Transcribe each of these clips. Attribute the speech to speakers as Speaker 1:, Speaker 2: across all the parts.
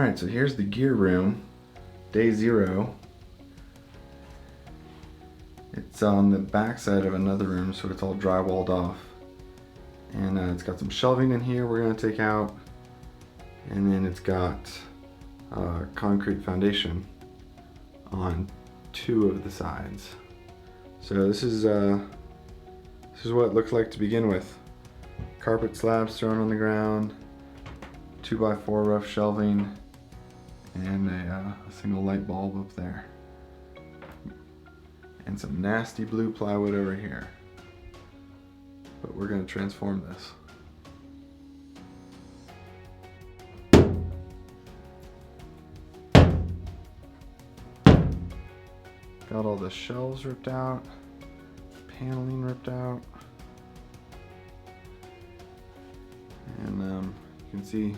Speaker 1: Alright, so here's the gear room, day 0. It's on the back side of another room, so it's all drywalled off. And it's got some shelving in here we're going to take out. And then it's got concrete foundation on 2 of the sides. So this is what it looks like to begin with. Carpet slabs thrown on the ground, 2x4 rough shelving, and a single light bulb up there. And some nasty blue plywood over here. But we're going to transform this. Got all the shelves ripped out, paneling ripped out, and you can see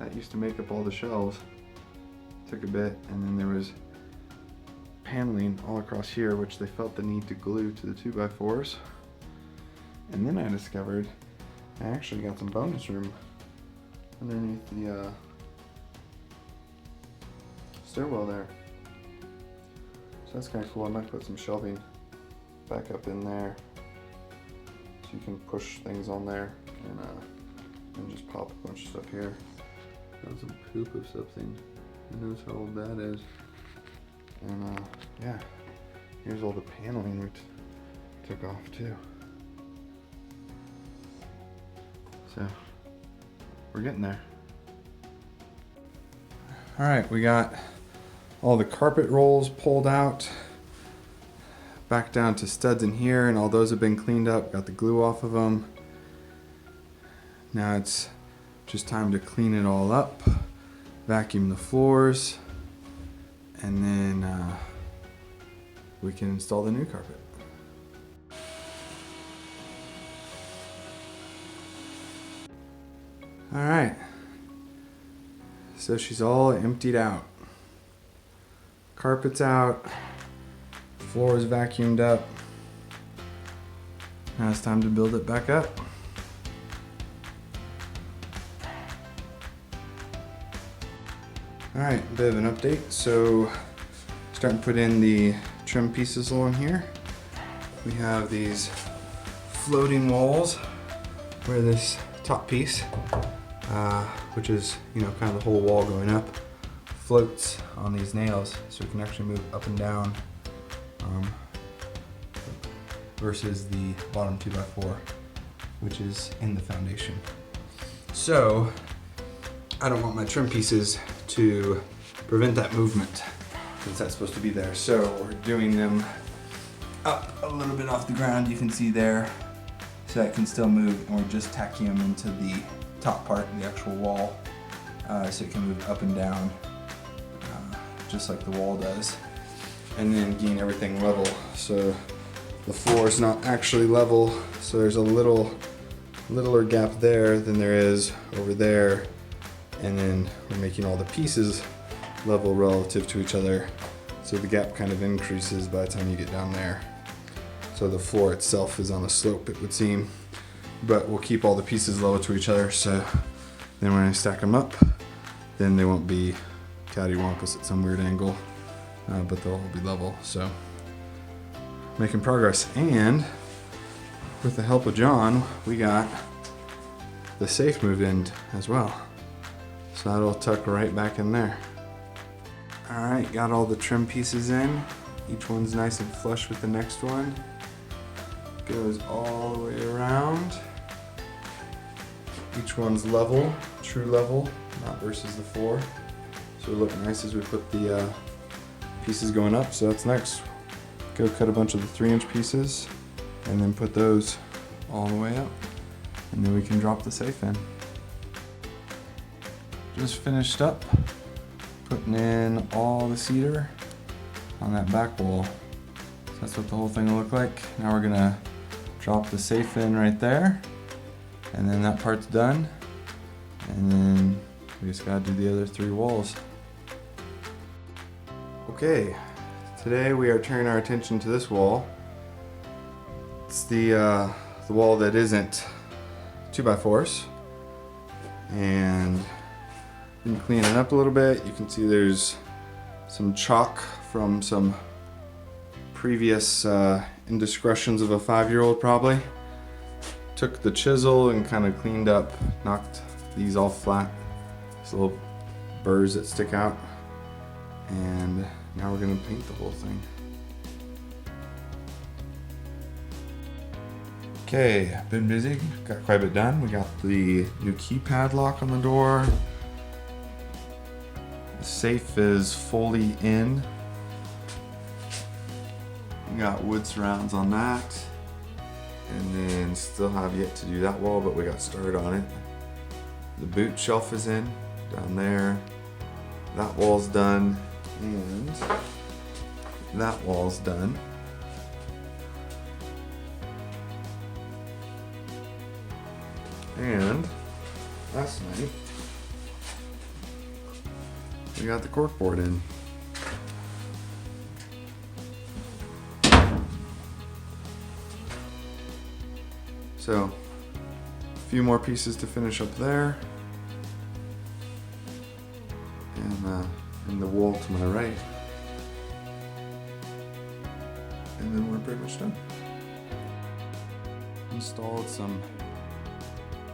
Speaker 1: that used to make up all the shelves. Took a bit, and then there was paneling all across here, which they felt the need to glue to the 2x4s. And then I discovered I actually got some bonus room underneath the stairwell there. So that's kind of cool. I might put some shelving back up in there so you can push things on there and just pop a bunch of stuff here. Found some poop of something. Who knows how old that is. And yeah, here's all the paneling we took off too. So we're getting there. All right, we got all the carpet rolls pulled out, back down to studs in here, and all those have been cleaned up. Got the glue off of them. Now it's just time to clean it all up, vacuum the floors, and then we can install the new carpet. All right, so she's all emptied out. Carpet's out, floor is vacuumed up. Now it's time to build it back up. All right, a bit of an update. So starting to put in the trim pieces along here. We have these floating walls where this top piece, which is, you know, kind of the whole wall going up, floats on these nails, so it can actually move up and down, versus the bottom 2x4, which is in the foundation. So I don't want my trim pieces to prevent that movement, since that's supposed to be there. So we're doing them up a little bit off the ground, you can see there, so that it can still move, and we're just tacking them into the top part, the actual wall, so it can move up and down, just like the wall does, and then gain everything level. So the floor is not actually level, so there's a littler gap there than there is over there, and then we're making all the pieces level relative to each other, so the gap kind of increases by the time you get down there. So the floor itself is on a slope, it would seem, but we'll keep all the pieces level to each other, so then when I stack them up, then they won't be cattywampus at some weird angle, but they'll all be level. So making progress, and with the help of John, we got the safe moved in as well, so that'll tuck right back in there. All right, got all the trim pieces in. Each one's nice and flush with the next one. Goes all the way around. Each one's level, true level, not versus the floor. So it'll look nice as we put the pieces going up. So that's next. Go cut a bunch of the 3-inch pieces and then put those all the way up. And then we can drop the safe in. Just finished up putting in all the cedar on that back wall. So that's what the whole thing will look like. Now we're gonna drop the safe in right there, and then that part's done, and then we just gotta do the other 3 walls. Okay, today we are turning our attention to this wall. It's the wall that isn't 2x4s, and Been cleaning up a little bit. You can see there's some chalk from some previous indiscretions of a 5-year-old probably. Took the chisel and kind of cleaned up, knocked these all flat. These little burrs that stick out. And now we're gonna paint the whole thing. Okay, been busy, got quite a bit done. We got the new keypad lock on the door. The safe is fully in. We got wood surrounds on that. And then still have yet to do that wall, but we got started on it. The boot shelf is in, down there. That wall's done, and that wall's done. And last night, we got the corkboard in. So, a few more pieces to finish up there. And the wall to my right. And then we're pretty much done. Installed some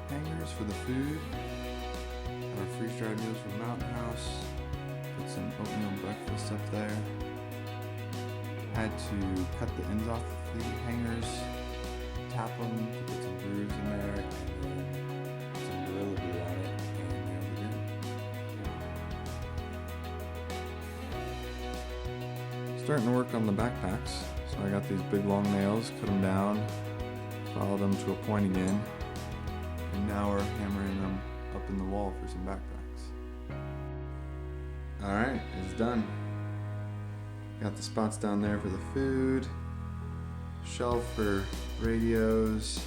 Speaker 1: hangers for the food. Our freeze-dried meals from Mountain House. Put some oatmeal breakfast up there. Had to cut the ends off the hangers, tap them to put some grooves in there, and then put some Gorilla Glue on it, and there we go. Starting to work on the backpacks. So I got these big long nails, cut them down, follow them to a point again. And now we're hammering them up in the wall for some backpacks. Alright, it's done. Got the spots down there for the food, shelf for radios,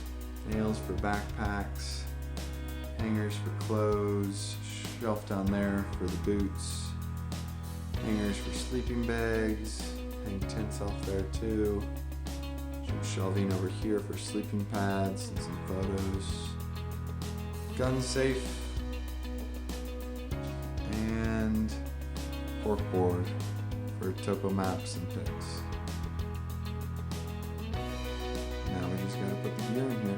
Speaker 1: nails for backpacks, hangers for clothes, shelf down there for the boots, hangers for sleeping bags, hang tents off there too, some shelving over here for sleeping pads and some photos. Gun safe, and corkboard for topo maps and pics. Now we just gotta put the gear in here.